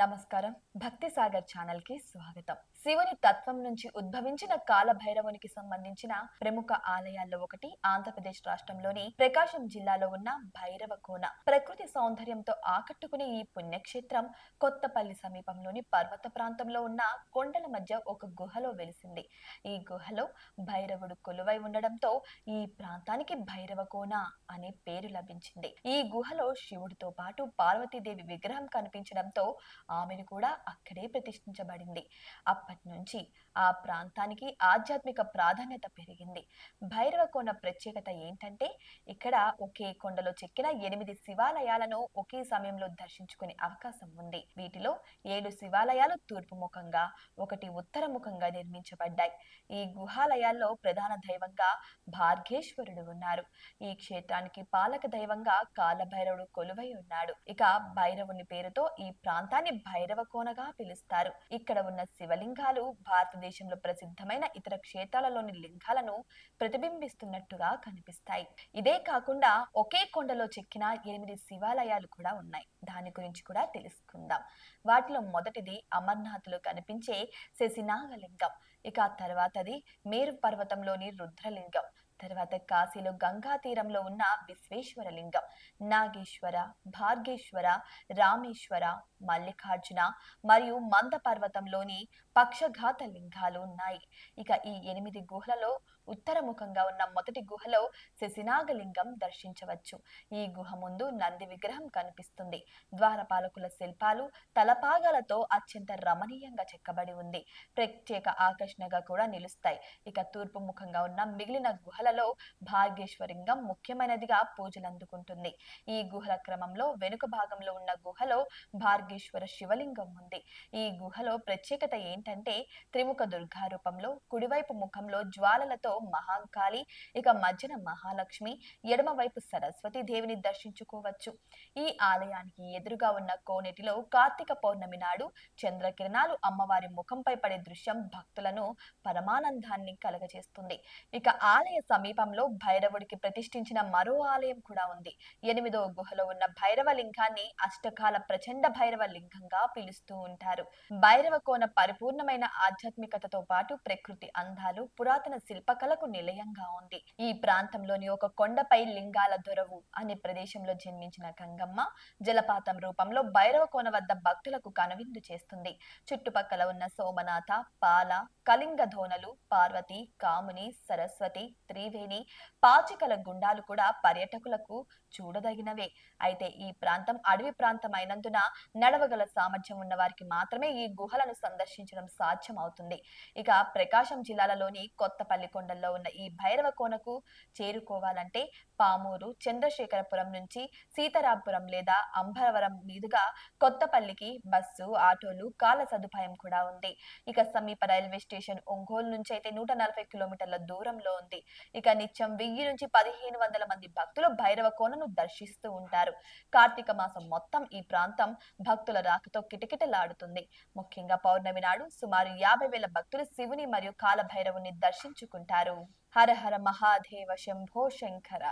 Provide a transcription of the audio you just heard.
నమస్కారం. భక్తి సాగర్ ఛానల్ కి స్వాగతం. శివుని తత్వం నుంచి ఉద్భవించిన కాలభైరవునికి సంబంధించిన ప్రముఖ ఆలయాల్లో ఒకటి ఆంధ్రప్రదేశ్ రాష్ట్రంలోని ప్రకాశం జిల్లాలో ఉన్న భైరవ కోన. ప్రకృతి సౌందర్యంతో ఆకట్టుకునే ఈ పుణ్యక్షేత్రం కొత్తపల్లి సమీపంలోని పర్వత ప్రాంతంలో ఉన్న కొండల మధ్య ఒక గుహలో వెలిసింది. ఈ గుహలో భైరవుడు కొలువై ఉండడంతో ఈ ప్రాంతానికి భైరవ కోన అనే పేరు లభించింది. ఈ గుహలో శివుడితో పాటు పార్వతీదేవి విగ్రహం కనిపించడంతో ఆమెను కూడా అక్కడే ప్రతిష్ఠించబడింది. అప్పటి నుంచి ఆ ప్రాంతానికి ఆధ్యాత్మిక ప్రాధాన్యత పెరిగింది. భైరవకోన ప్రత్యేకత ఏంటంటే ఇక్కడ ఒకే కొండలో చెక్కిన 8 శివాలయాలను ఒకే సమయంలో దర్శించుకునే అవకాశం ఉంది. వీటిలో 7 శివాలయాలు తూర్పు ముఖంగా, ఒకటి ఉత్తర ముఖంగా నిర్మించబడ్డాయి. ఈ గుహాలయాల్లో ప్రధాన దైవంగా భార్గేశ్వరుడు ఉన్నారు. ఈ క్షేత్రానికి పాలక దైవంగా కాలభైరవుడు కొలువై ఉన్నాడు. ఇక భైరవుని పేరుతో ఈ ప్రాంతాన్ని భైరవ కోనగా పిలుస్తారు. ఇక్కడ ఉన్న శివలింగాలు భారతదేశంలో ప్రసిద్ధమైన ఇతర క్షేత్రాలలోని లింగాలను ప్రతిబింబిస్తున్నట్టుగా కనిపిస్తాయి. ఇదే కాకుండా ఒకే కొండలో చెక్కిన 8 శివాలయాలు కూడా ఉన్నాయి. దాని గురించి కూడా తెలుసుకుందాం. వాటిలో మొదటిది అమర్నాథ్లో కనిపించే శశినాగలింగం. ఇక తర్వాతది మేరు పర్వతంలోని రుద్రలింగం. తర్వాత కాశీలో గంగా తీరంలో ఉన్న విశ్వేశ్వర లింగం, నాగేశ్వర, భార్గేశ్వర, రామేశ్వర, మల్లికార్జున మరియు మంద పర్వతంలోని పక్షఘాత లింగాలు ఉన్నాయి. ఇక ఈ 8 గుహలలో ఉత్తరముఖంగా ఉన్న మొదటి గుహలో శశినాగలింగం దర్శించవచ్చు. ఈ గుహ ముందు నంది విగ్రహం కనిపిస్తుంది. ద్వారపాలకుల శిల్పాలు తలపాగాలతో అత్యంత రమణీయంగా చెక్కబడి ఉంది. ప్రత్యేక ఆకర్షణగా కూడా నిలుస్తాయి. ఇక తూర్పు ముఖంగా ఉన్న మిగిలిన గుహలలో భాగ్యేశ్వరింగం ముఖ్యమైనదిగా పూజలు అందుకుంటుంది. ఈ గుహల క్రమంలో వెనుక భాగంలో ఉన్న గుహలో భార్గేశ్వర శివలింగం ఉంది. ఈ గుహలో ప్రత్యేకత ఏంటంటే త్రిముఖ దుర్గా రూపంలో కుడివైపు ముఖంలో జ్వాలలతో మహాకాళి, ఇక మధ్యన మహాలక్ష్మి, ఎడమవైపు సరస్వతి దేవిని దర్శించుకోవచ్చు. ఈ ఆలయానికి ఎదురుగా ఉన్న కోనేటిలో కార్తీక పౌర్ణమి నాడు చంద్రకిరణాలు అమ్మవారి ముఖంపై పడే దృశ్యం భక్తులను పరమానందాన్ని కలగజేస్తుంది. ఇక ఆలయ సమీపంలో భైరవుడికి ప్రతిష్ఠించిన మరో ఆలయం కూడా ఉంది. 8వ గుహలో ఉన్న భైరవ లింగాన్ని అష్టకాల ప్రచండ భైరవ లింగంగా పిలుస్తూ ఉంటారు. భైరవ కోన పరిపూర్ణమైన ఆధ్యాత్మికతతో పాటు ప్రకృతి అందాలు, పురాతన శిల్పకళకు నిలయంగా ఉంది. ఈ ప్రాంతంలోని ఒక కొండపై లింగాల దొరవు అనే ప్రదేశంలో జన్మించిన గంగమ్మ జలపాతం రూపంలో భైరవ కోన వద్ద భక్తులకు కనువిందు చేస్తుంది. చుట్టుపక్కల ఉన్న సోమనాథ, పాల, కళింగ ధోనలు, పార్వతి, కాముని, సరస్వతి, త్రివేణి, పాచికల గుండాలు కూడా పర్యాటకులకు చూడదగినవే. అయితే ఈ ప్రాంతం అడవి ప్రాంతం అయినందున నడవగల సామర్థ్యం ఉన్న వారికి మాత్రమే ఈ గుహలను సందర్శించడం సాధ్యం అవుతుంది. ఇక ప్రకాశం జిల్లాలోని కొత్తపల్లి కొండల్లో ఉన్న ఈ భైరవ కోనకు చేరుకోవాలంటే పామూరు, చంద్రశేఖరపురం నుంచి సీతారాంపురం లేదా అంబరవరం మీదుగా కొత్తపల్లికి బస్సు, ఆటోలు, కాల సదుపాయం కూడా ఉంది. ఇక సమీప రైల్వే స్టేషన్ ఒంగోలు నుంచి అయితే 140 కిలోమీటర్ల దూరంలో ఉంది. ఇక నిత్యం 1000 నుంచి 1500 మంది భక్తులు భైరవ కోనను దర్శిస్తూ ఉంటారు. కార్తీక మాసం మొత్తం ఈ ప్రాంతం భక్తుల రాకతో కిటకిటలాడుతుంది. ముఖ్యంగా పౌర్ణమి నాడు సుమారు 50,000 భక్తులు శివుని మరియు కాలభైరవుని దర్శించుకుంటారు. హర హర మహాదేవ శంభో శంకర.